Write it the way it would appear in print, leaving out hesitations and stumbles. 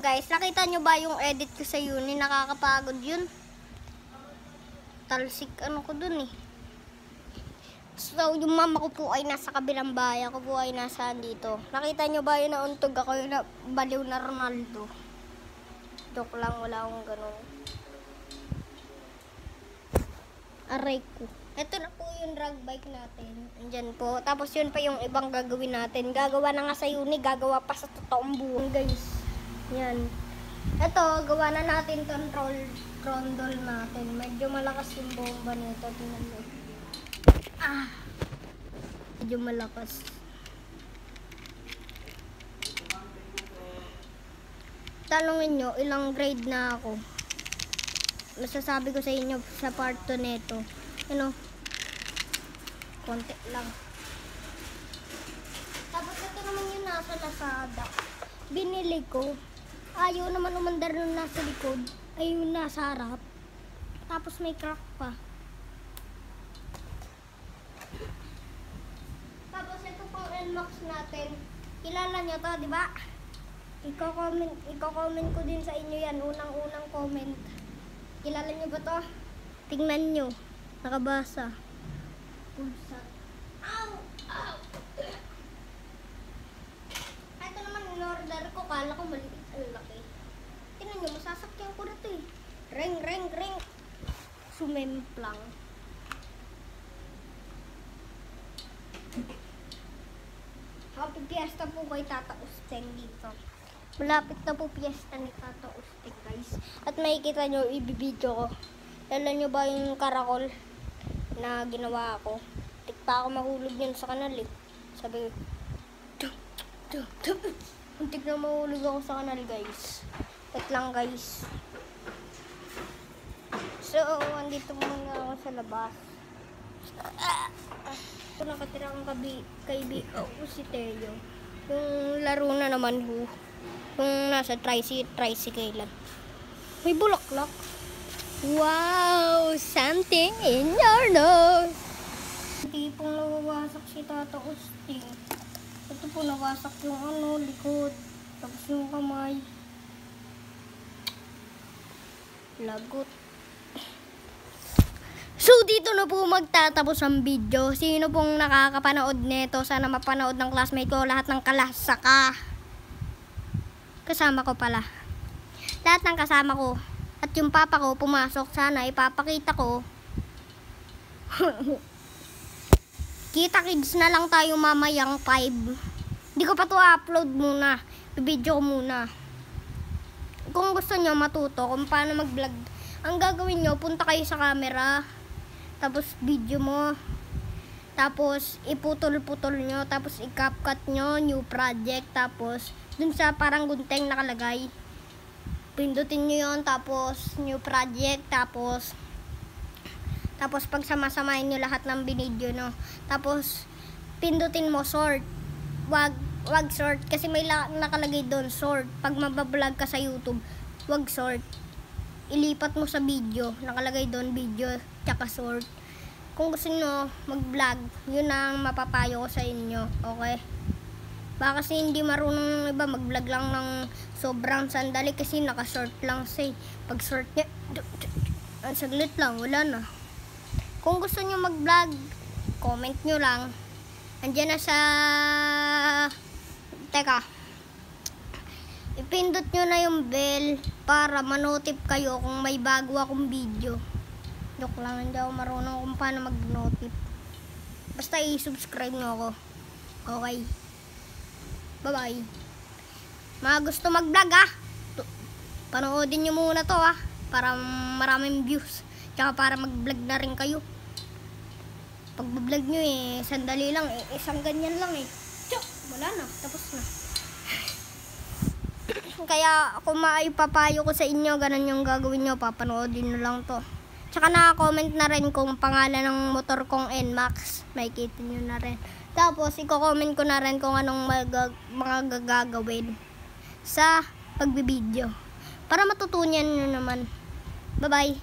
guys, nakita nyo ba yung edit ko sa uni? Nakakapagod yun. Talsik ano ko dun eh. So, yung mama ko po ay nasa kabilang bahay. Ako po ay nasa dito. Nakita nyo ba yung nauntog ako yung baliw na Ronaldo? Joke lang, wala akong ganun. Aray ko. Ito na po yung drag bike natin. Andyan po. Tapos yun pa yung ibang gagawin natin. Gagawa na nga sa uni, gagawa pa sa totoong buhay guys. Yan. Ito, gawa na natin itong trondol natin. Medyo malakas yung bomba nito. Tingnan mo. Medyo malakas. Talungin nyo, ilang grade na ako. Masasabi ko sa inyo sa part 2 nito. Ano? Konti lang. Tapos ito naman yung nasa Lazada. Binili ko. Ayaw naman umandar nung nasa likod. Ay yung nasa harap. Tapos may crack pa. Tapos ito pang NMAX natin. Kilala nyo to, di ba? Iko-comment ko din sa inyo yan. Unang-unang comment. Kilala nyo ba to? Tingnan nyo. Nakabasa. Ow! Ow! Ito naman in-order ko. Kala ko maliit. Ang laki. Tingnan nyo. Masasakyan ko na ito eh. Ring, ring, ring. Sumemplang. Happy Fiesta po kay Tata Usteng dito. Malapit na po piyesta ni Tata Usteng guys. At makikita nyo, ibibidyo ko. Lala nyo ba yung karakol na ginawa ko? Tikpa ako mahulog yun sa kanal eh. Sabi ko, muntik na mahulog ako sa kanal guys. Wait lang guys. So, andito muna ako sa labas. Ito nakatira akong kaibigan ko si Teo. Yung laro na naman ho. Yung nasa tricycle lang. May bulaklak. Wow! Something in your nose. Hindi pong nawawasak si Tata Usteng. Ito po nawasak yung likod. Tapos yung kamay. Lagot. So, dito na po magtatapos ang video. Sino pong nakakapanood nito? Sana mapanood ng classmate ko. Lahat ng kalasaka. Kasama ko pala. Lahat ng kasama ko. At yung papa ko pumasok. Sana ipapakita ko. Kita kids na lang tayo mamayang 5. Hindi ko pa to upload muna. Video ko muna. Kung gusto nyo matuto kung paano mag-vlog, ang gagawin nyo, punta kayo sa camera. Tapos video mo. Tapos iputol-putol nyo. Tapos i-CapCut nyo, new project. Tapos dun sa parang gunteng nakalagay, pindutin nyo yun. Tapos new project. Tapos pag sama-samahin nyo lahat ng binidyo no. Tapos pindutin mo sort. Wag sort kasi may nakalagay doon sort. Pag mabablog ka sa YouTube, wag sort. Ilipat mo sa video. Nakalagay doon video tsaka sort. Kung gusto nyo mag-vlog, yun ang mapapayo ko sa inyo. Okay? Baka kasi hindi marunong ng iba mag-vlog lang ng sobrang sandali kasi naka-short lang siya. Pag short niya, saglit lang, wala na. Kung gusto nyo mag-vlog, comment nyo lang. Andiyan na sa... Teka. Ipindot nyo na yung bell para manotip kayo kung may bago akong video. Joke lang, hindi ako marunong kung paano mag-notif. Basta i-subscribe nyo ako. Okay. Bye-bye. Mga gusto mag-vlog panoodin nyo muna to para maraming views. Tsaka para mag-vlog na rin kayo. Pag vlog nyo sandali lang isang ganyan lang wala na, tapos na. Kaya kung maipapayo ko sa inyo, ganun yung gagawin nyo, papanoodin nyo lang to. Tsaka naka-comment na rin kung pangalan ng motor kong NMAX, makikita nyo na rin. Tapos i-comment ko na rin kung anong mga gagawin sa pagbibideo para matutunan nyo naman. Bye bye.